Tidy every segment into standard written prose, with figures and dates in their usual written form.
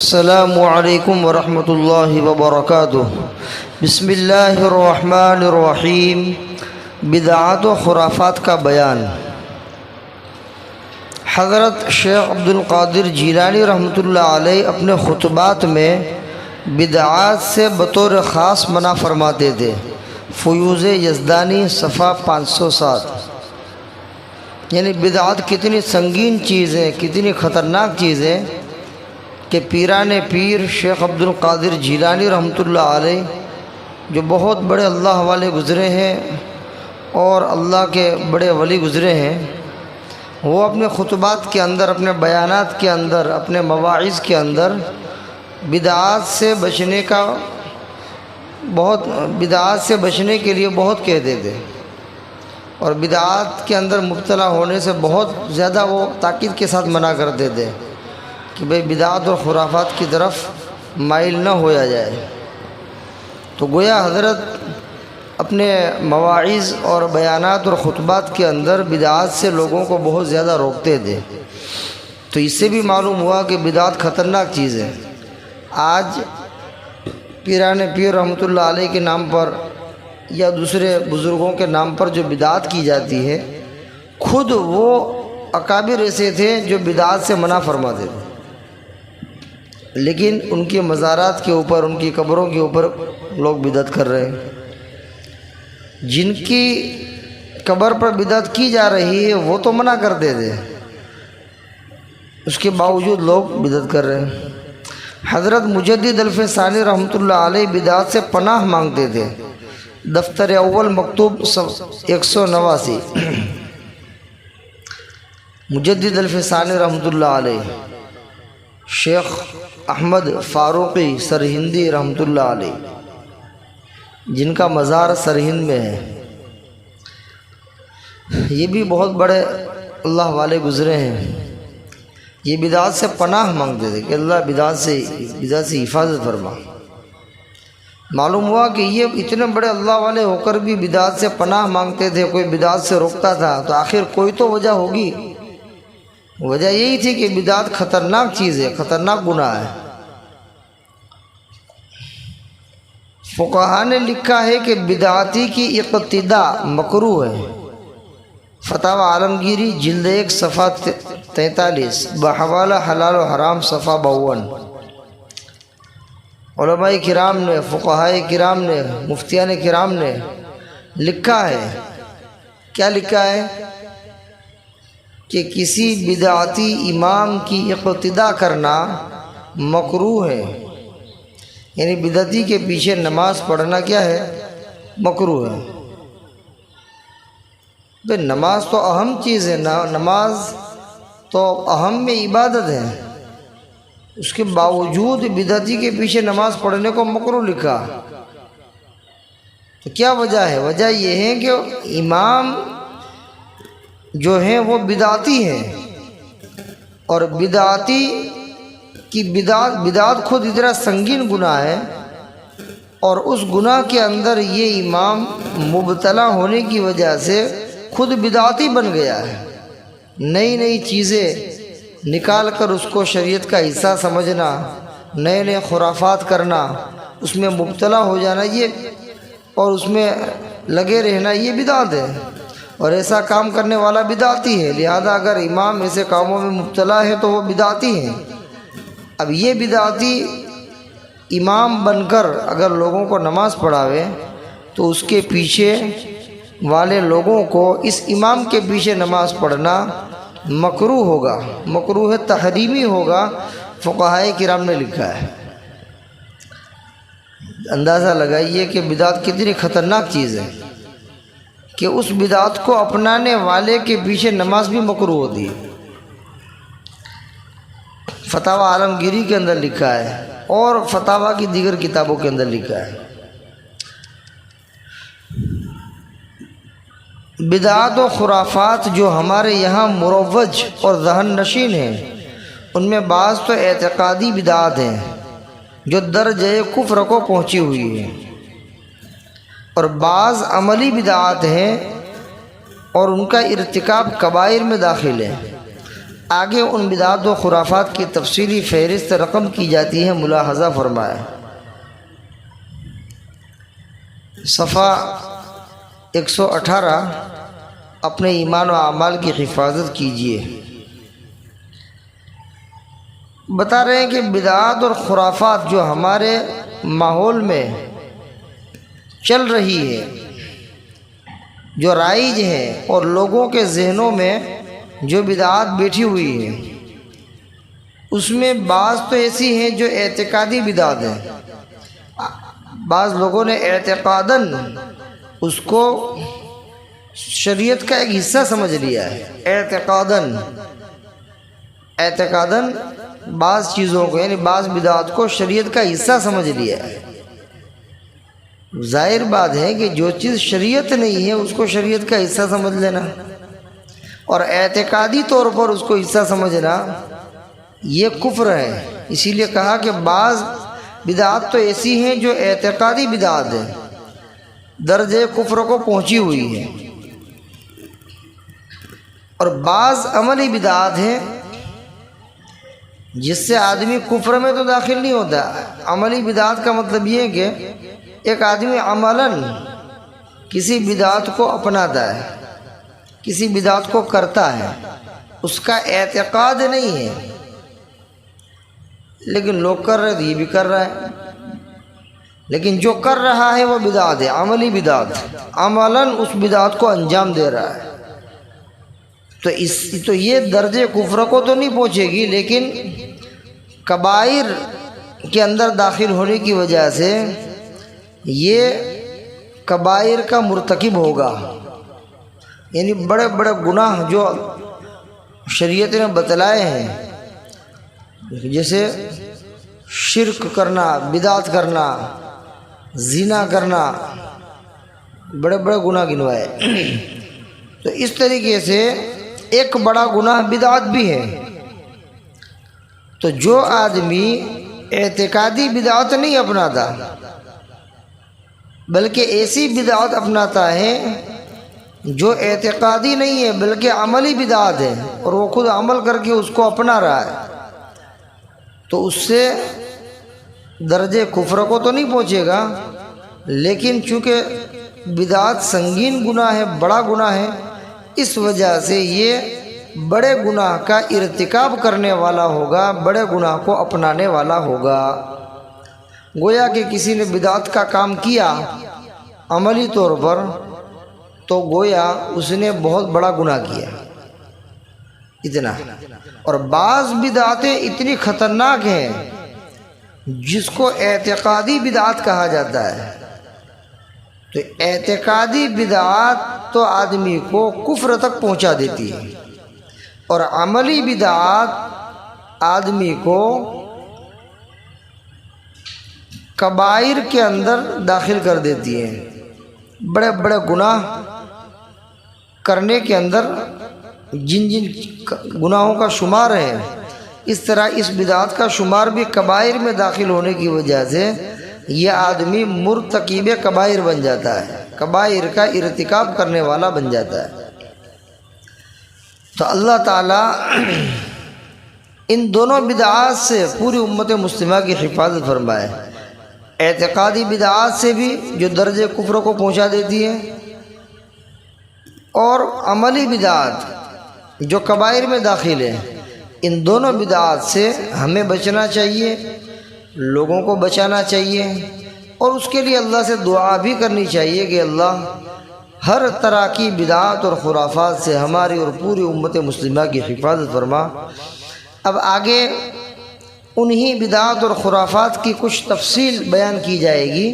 السلام علیکم ورحمۃ اللہ وبرکاتہ۔ بسم اللہ الرحمن الرحیم۔ بدعات و خرافات کا بیان۔ حضرت شیخ عبد القادر جیلانی رحمۃ اللہ علیہ اپنے خطبات میں بدعات سے بطور خاص منع فرماتے تھے۔ فیوض یزدانی صفحہ 507۔ یعنی بدعات کتنی سنگین چیز ہے، کتنی خطرناک چیز ہے کہ پیران پیر شیخ عبد القادر جیلانی رحمۃ اللہ علیہ جو بہت بڑے اللہ والے گزرے ہیں اور اللہ کے بڑے ولی گزرے ہیں، وہ اپنے خطبات کے اندر، اپنے بیانات کے اندر، اپنے مواعظ کے اندر بدعات سے بچنے کے لیے بہت کہتے تھے، اور بدعات کے اندر مبتلا ہونے سے بہت زیادہ وہ تاکید کے ساتھ منع کرتے تھے کہ بھئی بدعات اور خرافات کی طرف مائل نہ ہویا جائے۔ تو گویا حضرت اپنے مواعظ اور بیانات اور خطبات کے اندر بدعات سے لوگوں کو بہت زیادہ روکتے تھے۔ تو اس سے بھی معلوم ہوا کہ بدعات خطرناک چیز ہے۔ آج پیران پیر رحمۃ اللہ علیہ کے نام پر یا دوسرے بزرگوں کے نام پر جو بدعات کی جاتی ہے، خود وہ اکابر ایسے تھے جو بدعات سے منع فرماتے تھے، لیکن ان کے مزارات کے اوپر، ان کی قبروں کے اوپر لوگ بدعت کر رہے ہیں۔ جن کی قبر پر بدعت کی جا رہی ہے وہ تو منع کرتے تھے، اس کے باوجود لوگ بدعت کر رہے ہیں۔ حضرت مجدد الف ثانی رحمۃ اللہ علیہ بدعات سے پناہ مانگتے تھے۔ دفتر اول مکتوب 189۔ مجدد الف ثانی رحمۃ اللہ علیہ شیخ احمد فاروقی سرہندی رحمۃ اللہ علیہ، جن کا مزار سرہند میں ہے، یہ بھی بہت بڑے اللہ والے گزرے ہیں۔ یہ بدعات سے پناہ مانگتے تھے کہ اللہ بدعات سے حفاظت فرما۔ معلوم ہوا کہ یہ اتنے بڑے اللہ والے ہو کر بھی بدعات سے پناہ مانگتے تھے، کوئی بدعات سے روکتا تھا تو آخر کوئی تو وجہ ہوگی۔ وجہ یہی تھی کہ بدعات خطرناک چیز ہے، خطرناک گناہ ہے۔ فقہا نے لکھا ہے کہ بدعاتی کی اقتدا مکروہ ہے۔ فتاوی عالمگیری جلد 1 صفحہ 43 بحوالہ حلال و حرام صفحہ 52۔ علماء کرام نے، فقہاء کرام نے، مفتیان کرام نے لکھا ہے، کیا لکھا ہے کہ کسی بدعاتی امام کی اقتدا کرنا مکروہ ہے۔ یعنی بدعتی کے پیچھے نماز پڑھنا کیا ہے؟ مکروہ ہے۔ بھئی نماز تو اہم چیز ہے، نماز تو اہم میں عبادت ہے، اس کے باوجود بدعتی کے پیچھے نماز پڑھنے کو مکروہ لکھا۔ تو کیا وجہ ہے؟ وجہ یہ ہے کہ امام جو ہیں وہ بدعتی ہیں، اور بدعاتی کی بدعات خود اتنا سنگین گناہ ہے، اور اس گناہ کے اندر یہ امام مبتلا ہونے کی وجہ سے خود بدعاتی بن گیا ہے۔ نئی نئی چیزیں نکال کر اس کو شریعت کا حصہ سمجھنا، نئے نئے خرافات کرنا، اس میں مبتلا ہو جانا، یہ اور اس میں لگے رہنا، یہ بدعت ہے، اور ایسا کام کرنے والا بدعتی ہے۔ لہذا اگر امام ایسے کاموں میں مبتلا ہے تو وہ بدعتی ہیں۔ اب یہ بدعتی امام بن کر اگر لوگوں کو نماز پڑھاوے تو اس کے پیچھے والے لوگوں کو اس امام کے پیچھے نماز پڑھنا مکروہ ہوگا، مکروہ تحریمی ہوگا، فقہاء کرام نے لکھا ہے۔ اندازہ لگائیے کہ بدعت کتنی خطرناک چیز ہے کہ اس بدعت کو اپنانے والے کے پیچھے نماز بھی مکروہ ہوتی ہے۔ فتاوی عالمگیری کے اندر لکھا ہے، اور فتاوی کی دیگر کتابوں کے اندر لکھا ہے۔ بدعات و خرافات جو ہمارے یہاں مروج اور ذہن نشین ہیں، ان میں بعض تو اعتقادی بدعات ہیں جو درجہ کفر کو پہنچی ہوئی ہیں، اور بعض عملی بدعات ہیں اور ان کا ارتکاب کبائر میں داخل ہے۔ آگے ان بدعات و خرافات کی تفصیلی فہرست رقم کی جاتی ہے، ملاحظہ فرمائیں۔ صفحہ 118، اپنے ایمان و اعمال کی حفاظت کیجیے۔ بتا رہے ہیں کہ بدعات اور خرافات جو ہمارے ماحول میں چل رہی ہے، جو رائج ہے، اور لوگوں کے ذہنوں میں جو بدعات بیٹھی ہوئی ہیں، اس میں بعض تو ایسی ہیں جو اعتقادی بدعات ہیں۔ بعض لوگوں نے اعتقاداً اس کو شریعت کا ایک حصہ سمجھ لیا ہے۔ اعتقاداً بعض چیزوں کو، یعنی بعض بدعات کو شریعت کا حصہ سمجھ لیا ہے۔ ظاہر بات ہے کہ جو چیز شریعت نہیں ہے اس کو شریعت کا حصہ سمجھ لینا، اور اعتقادی طور پر اس کو حصہ سمجھنا یہ کفر ہے۔ اسی لیے کہا کہ بعض بدعات تو ایسی ہیں جو اعتقادی بدعات ہیں، درجے کفر کو پہنچی ہوئی ہیں، اور بعض عملی بدعات ہیں جس سے آدمی کفر میں تو داخل نہیں ہوتا۔ عملی بدعات کا مطلب یہ ہے کہ ایک آدمی عملاً کسی بدعات کو اپناتا ہے، کسی بدعات کو کرتا ہے، اس کا اعتقاد نہیں ہے، لیکن لوگ کر رہے تو یہ بھی کر رہا ہے، لیکن جو کر رہا ہے وہ بدعت ہے، عملی بدعت، عملاً اس بدعت کو انجام دے رہا ہے۔ تو یہ درجے کفر کو تو نہیں پہنچے گی، لیکن کبائر کے اندر داخل ہونے کی وجہ سے یہ کبائر کا مرتکب ہوگا، یعنی بڑے بڑے گناہ جو شریعت نے بتلائے ہیں، جیسے شرک کرنا، بدعت کرنا، زنا کرنا، بڑے بڑے گناہ گنوائے۔ تو اس طریقے سے ایک بڑا گناہ بدعت بھی ہے۔ تو جو آدمی اعتقادی بدعت نہیں اپناتا بلکہ ایسی بدعت اپناتا ہے جو اعتقادی نہیں ہے بلکہ عملی بدعت ہے، اور وہ خود عمل کر کے اس کو اپنا رہا ہے، تو اس سے درجے کفر کو تو نہیں پہنچے گا، لیکن چونکہ بدعت سنگین گناہ ہے، بڑا گناہ ہے، اس وجہ سے یہ بڑے گناہ کا ارتکاب کرنے والا ہوگا، بڑے گناہ کو اپنانے والا ہوگا۔ گویا کہ کسی نے بدعت کا کام کیا عملی طور پر، تو گویا اس نے بہت بڑا گناہ کیا، اتنا۔ اور بعض بدعتیں اتنی خطرناک ہیں جس کو اعتقادی بدعت کہا جاتا ہے۔ تو اعتقادی بدعت تو آدمی کو کفر تک پہنچا دیتی ہے، اور عملی بدعت آدمی کو کبائر کے اندر داخل کر دیتی ہے۔ بڑے بڑے گناہ کرنے کے اندر جن جن گناہوں کا شمار ہے، اس طرح اس بدعت کا شمار بھی کبائر میں داخل ہونے کی وجہ سے یہ آدمی مرتکب کبائر بن جاتا ہے، کبائر کا ارتکاب کرنے والا بن جاتا ہے۔ تو اللہ تعالیٰ ان دونوں بدعات سے پوری امت مسلمہ کی حفاظت فرمائے، اعتقادی بدعات سے بھی جو درجے کفر کو پہنچا دیتی ہے، اور عملی بدعات جو کبائر میں داخل ہے، ان دونوں بدعات سے ہمیں بچنا چاہیے، لوگوں کو بچانا چاہیے، اور اس کے لیے اللہ سے دعا بھی کرنی چاہیے کہ اللہ ہر طرح کی بدعات اور خرافات سے ہماری اور پوری امت مسلمہ کی حفاظت فرما۔ اب آگے انہی بدعات اور خرافات کی کچھ تفصیل بیان کی جائے گی۔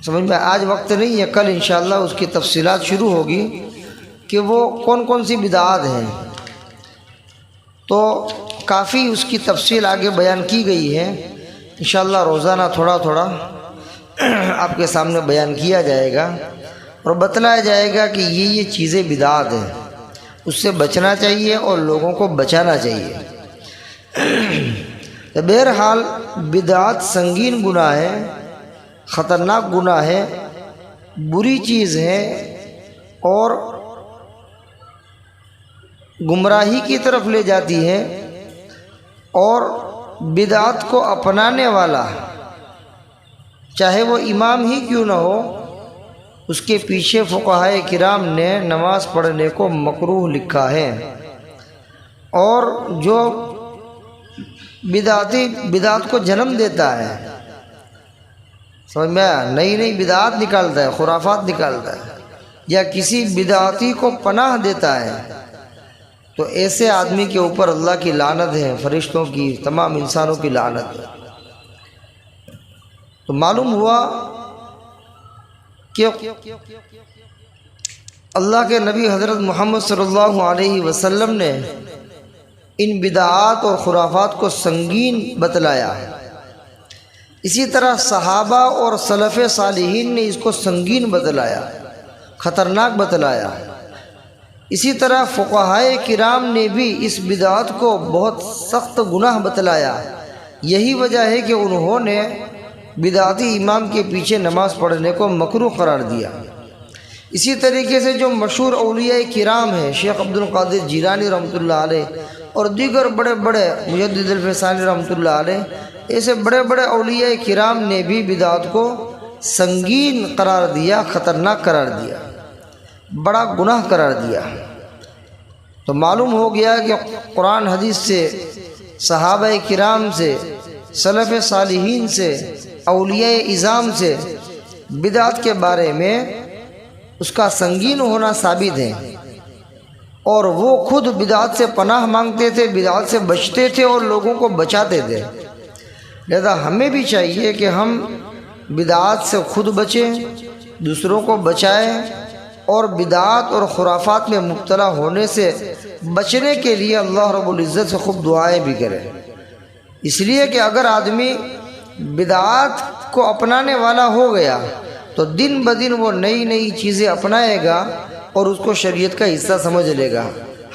سمجھ میں آج وقت نہیں ہے، کل انشاءاللہ اس کی تفصیلات شروع ہوگی کہ وہ کون کون سی بدعات ہیں، تو کافی اس کی تفصیل آگے بیان کی گئی ہے۔ انشاءاللہ روزانہ تھوڑا تھوڑا آپ کے سامنے بیان کیا جائے گا اور بتلایا جائے گا کہ یہ چیزیں بدعات ہیں، اس سے بچنا چاہیے اور لوگوں کو بچانا چاہیے۔ بہرحال بدعات سنگین گناہ ہے، خطرناک گناہ ہے، بری چیز ہے، اور گمراہی کی طرف لے جاتی ہے، اور بدعت کو اپنانے والا چاہے وہ امام ہی کیوں نہ ہو، اس کے پیچھے فقہائے کرام نے نماز پڑھنے کو مکروہ لکھا ہے۔ اور جو بدعت کو جنم دیتا ہے، سمجھ میں آیا، نئی نئی بدعات نکالتا ہے، خرافات نکالتا ہے، یا کسی بدعتی کو پناہ دیتا ہے، تو ایسے آدمی کے اوپر اللہ کی لعنت ہے، فرشتوں کی، تمام انسانوں کی لعنت ہے۔ تو معلوم ہوا کہ اللہ کے نبی حضرت محمد صلی اللہ علیہ وسلم نے ان بدعات اور خرافات کو سنگین بتلایا۔ اسی طرح صحابہ اور سلف صالحین نے اس کو سنگین بتلایا، خطرناک بتلایا۔ اسی طرح فقہائے کرام نے بھی اس بدعت کو بہت سخت گناہ بتلایا۔ یہی وجہ ہے کہ انہوں نے بدعتی امام کے پیچھے نماز پڑھنے کو مکروہ قرار دیا۔ اسی طریقے سے جو مشہور اولیاء کرام ہیں، شیخ عبد القادر جیلانی رحمۃ اللہ علیہ اور دیگر بڑے بڑے مجدد الفسانی رحمۃ اللہ علیہ، ایسے بڑے بڑے اولیاء کرام نے بھی بدعت کو سنگین قرار دیا، خطرناک قرار دیا، بڑا گناہ قرار دیا۔ تو معلوم ہو گیا کہ قرآن حدیث سے، صحابہ کرام سے، سلف صالحین سے، اولیاء اعظام سے بدعت کے بارے میں اس کا سنگین ہونا ثابت ہے، اور وہ خود بدعت سے پناہ مانگتے تھے، بدعت سے بچتے تھے اور لوگوں کو بچاتے تھے۔ لہذا ہمیں بھی چاہیے کہ ہم بدعات سے خود بچیں، دوسروں کو بچائیں، اور بدعات اور خرافات میں مبتلا ہونے سے بچنے کے لیے اللہ رب العزت سے خوب دعائیں بھی کریں۔ اس لیے کہ اگر آدمی بدعات کو اپنانے والا ہو گیا تو دن بدن وہ نئی نئی چیزیں اپنائے گا اور اس کو شریعت کا حصہ سمجھ لے گا۔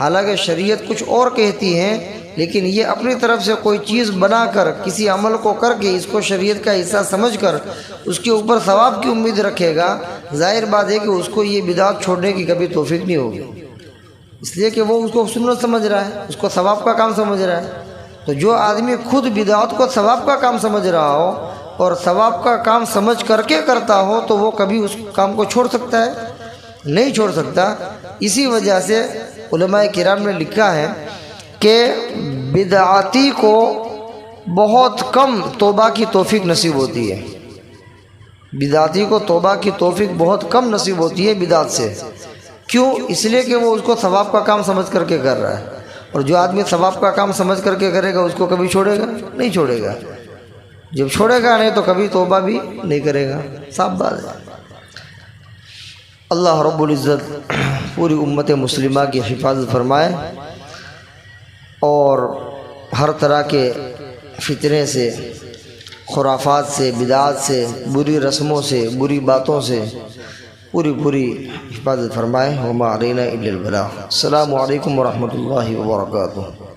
حالانکہ شریعت کچھ اور کہتی ہے، لیکن یہ اپنی طرف سے کوئی چیز بنا کر، کسی عمل کو کر کے اس کو شریعت کا حصہ سمجھ کر اس کے اوپر ثواب کی امید رکھے گا۔ ظاہر بات ہے کہ اس کو یہ بدعت چھوڑنے کی کبھی توفیق نہیں ہوگی، اس لیے کہ وہ اس کو سنت سمجھ رہا ہے، اس کو ثواب کا کام سمجھ رہا ہے۔ تو جو آدمی خود بدعت کو ثواب کا کام سمجھ رہا ہو اور ثواب کا کام سمجھ کر کے کرتا ہو، تو وہ کبھی اس کام کو چھوڑ سکتا ہے؟ نہیں چھوڑ سکتا۔ اسی وجہ سے علماء کرام نے لکھا ہے کہ بدعاتی کو بہت کم توبہ کی توفیق نصیب ہوتی ہے۔ بدعاتی کو توبہ کی توفیق بہت کم نصیب ہوتی ہے بدعت سے۔ کیوں؟ اس لیے کہ وہ اس کو ثواب کا کام سمجھ کر کے کر رہا ہے، اور جو آدمی ثواب کا کام سمجھ کر کے کرے گا اس کو کبھی چھوڑے گا؟ نہیں چھوڑے گا۔ جب چھوڑے گا نہیں تو کبھی توبہ بھی نہیں کرے گا، صاف بات ہے۔ اللہ رب العزت پوری امت مسلمہ کی حفاظت فرمائے، اور ہر طرح کے فتنے سے، خرافات سے، بدعات سے، بری رسموں سے، بری باتوں سے پوری حفاظت فرمائے۔ وما علینا الا البلاغ۔ السلام علیکم ورحمۃ اللہ وبرکاتہ۔